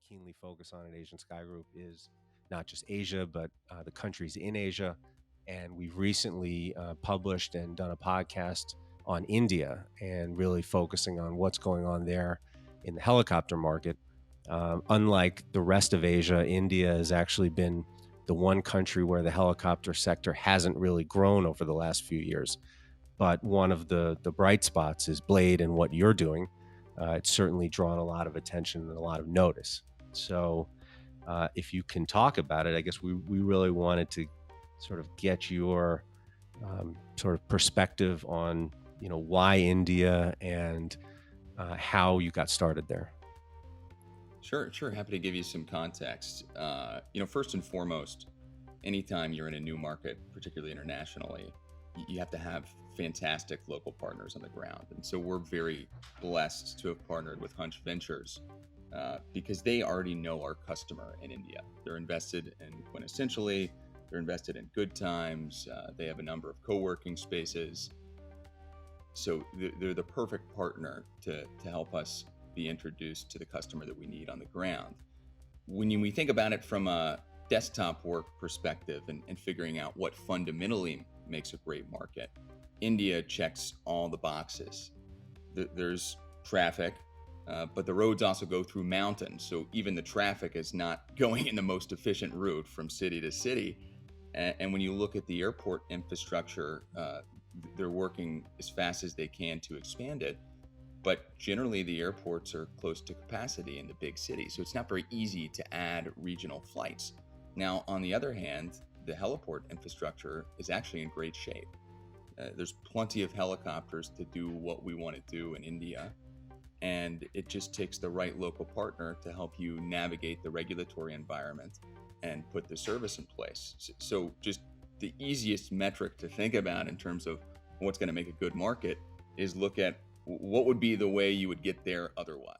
keenly focus on at Asian Sky Group is not just Asia, but the countries in Asia. And we've recently published and done a podcast on India and really focusing on what's going on there in the helicopter market. Unlike the rest of Asia, India has actually been the one country where the helicopter sector hasn't really grown over the last few years. But one of the bright spots is Blade and what you're doing. It's certainly drawn a lot of attention and a lot of notice. So if you can talk about it, I guess we really wanted to sort of get your sort of perspective on, why India and how you got started there. Sure. Happy to give you some context. First and foremost, anytime you're in a new market, particularly internationally, you have to have fantastic local partners on the ground. And so we're very blessed to have partnered with Hunch Ventures because they already know our customer in India. They're invested in Quintessentially, they're invested in Good Times, they have a number of co-working spaces. So they're the perfect partner to help us be introduced to the customer that we need on the ground. When we think about it from a desktop work perspective and figuring out what fundamentally makes a great market, India checks all the boxes. There's traffic, but the roads also go through mountains. So even the traffic is not going in the most efficient route from city to city. And when you look at the airport infrastructure, they're working as fast as they can to expand it. But generally, the airports are close to capacity in the big cities. So it's not very easy to add regional flights. Now, on the other hand, the heliport infrastructure is actually in great shape. There's plenty of helicopters to do what we want to do in India. And it just takes the right local partner to help you navigate the regulatory environment and put the service in place. So just the easiest metric to think about in terms of what's going to make a good market is look at what would be the way you would get there otherwise.